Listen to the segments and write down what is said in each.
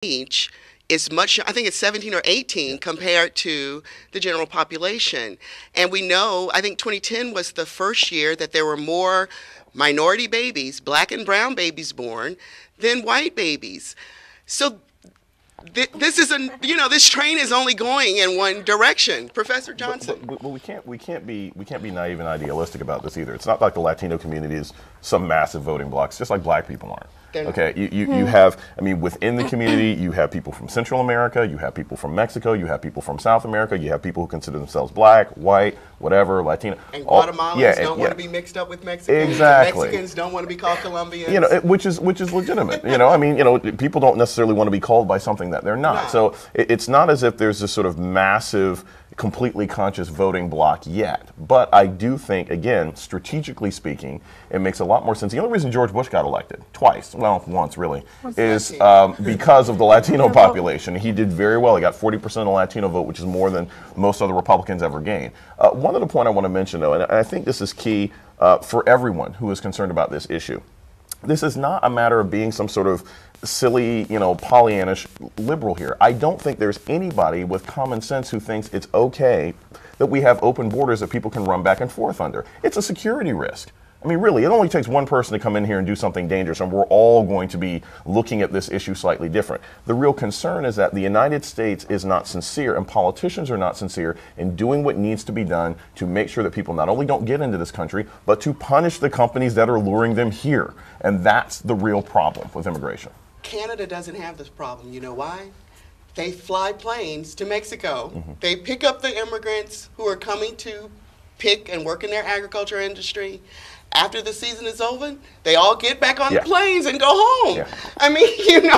age is much, I think it's 17 or 18 compared to the general population. And we know, I think 2010 was the first year that there were more minority babies, black and brown babies born, than white babies. So this is this train is only going in one direction. Professor Johnson. But we can't be naive and idealistic about this either. It's not like the Latino community is some massive voting bloc. It's just like black people aren't. Okay, you have, I mean, within the community, you have people from Central America, you have people from Mexico, you have people from South America, you have people who consider themselves black, white, whatever, Latino. And Guatemalans don't want to be mixed up with Mexicans. Exactly. Mexicans don't want to be called Colombians. Which is legitimate. I mean, people don't necessarily want to be called by something that they're not. No. So it's not as if there's this sort of massive, completely conscious voting bloc yet. But I do think, again, strategically speaking, it makes a lot more sense. The only reason George Bush got elected twice, well, once really, is because of the Latino population. He did very well. He got 40% of the Latino vote, which is more than most other Republicans ever gained. One other point I want to mention, though, and I think this is key for everyone who is concerned about this issue. This is not a matter of being some sort of silly, Pollyannish liberal here. I don't think there's anybody with common sense who thinks it's okay that we have open borders that people can run back and forth under. It's a security risk. I mean, really, it only takes one person to come in here and do something dangerous, and we're all going to be looking at this issue slightly different. The real concern is that the United States is not sincere, and politicians are not sincere in doing what needs to be done to make sure that people not only don't get into this country, but to punish the companies that are luring them here. And that's the real problem with immigration. Canada doesn't have this problem. You know why? They fly planes to Mexico. Mm-hmm. They pick up the immigrants who are coming to pick and work in their agriculture industry. After the season is over, they all get back on the planes and go home. Yeah. I mean,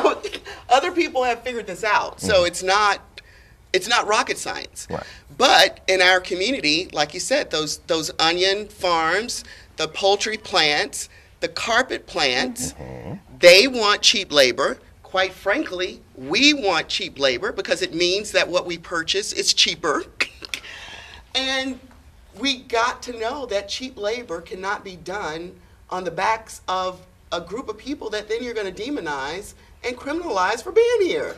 other people have figured this out. Mm-hmm. So it's not rocket science. Right. But in our community, like you said, those onion farms, the poultry plants, the carpet plants, they want cheap labor. Quite frankly, we want cheap labor because it means that what we purchase is cheaper. And we got to know that cheap labor cannot be done on the backs of a group of people that then you're going to demonize and criminalize for being here.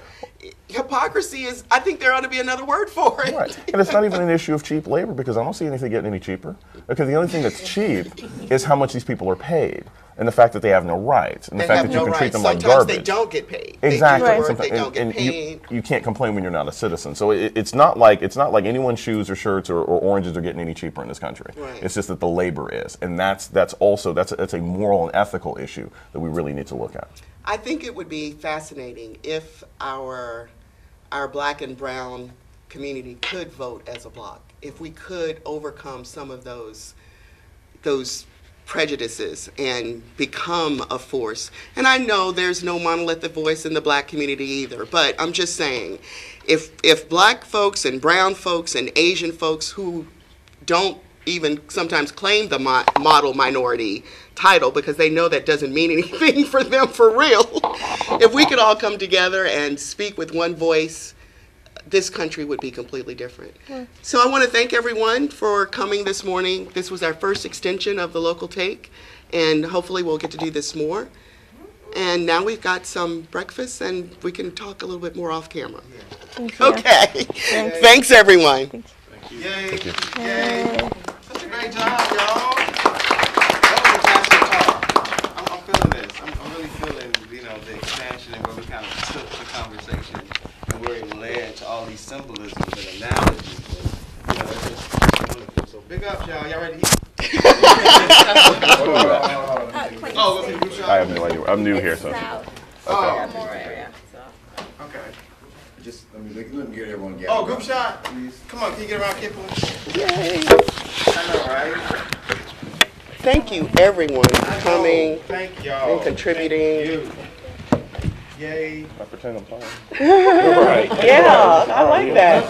Hypocrisy is, I think there ought to be another word for it. Right. And it's not even an issue of cheap labor because I don't see anything getting any cheaper. Because the only thing that's cheap is how much these people are paid. And the fact that they have no rights, and the fact that you can treat them like garbage. Sometimes they don't get paid. Exactly. They don't get paid. You can't complain when you're not a citizen. So it's not like anyone's shoes or shirts or oranges are getting any cheaper in this country. Right. It's just that the labor is, and that's a moral and ethical issue that we really need to look at. I think it would be fascinating if our black and brown community could vote as a bloc. If we could overcome some of those prejudices and become a force. And I know there's no monolithic voice in the black community either, but I'm just saying, if black folks and brown folks and Asian folks who don't even sometimes claim the model minority title because they know that doesn't mean anything for them for real, if we could all come together and speak with one voice, this country would be completely different. Yeah. So I want to thank everyone for coming this morning. This was our first extension of the Local Take, and hopefully we'll get to do this more. And now we've got some breakfast, and we can talk a little bit more off camera. Thank you. Okay. Thanks, everyone. Thank you. Yay. Thank you. Yay. Such a great job, y'all. That was a fantastic talk. I'm feeling this. I'm really feeling, the expansion and where we kind of took the conversation. Where it led to all these symbolisms and analogies. And, it's just wonderful. So big up, y'all. Y'all ready to eat? I have no idea. I'm new here, so. Okay. More area. Okay. Just let me get everyone together. Oh, group shot. Please. Come on, can you get around Kiplyn? Yay. I know, right? Thank you, everyone, for coming and contributing. Yay. I pretend I'm fine. Right. Yeah, I like that.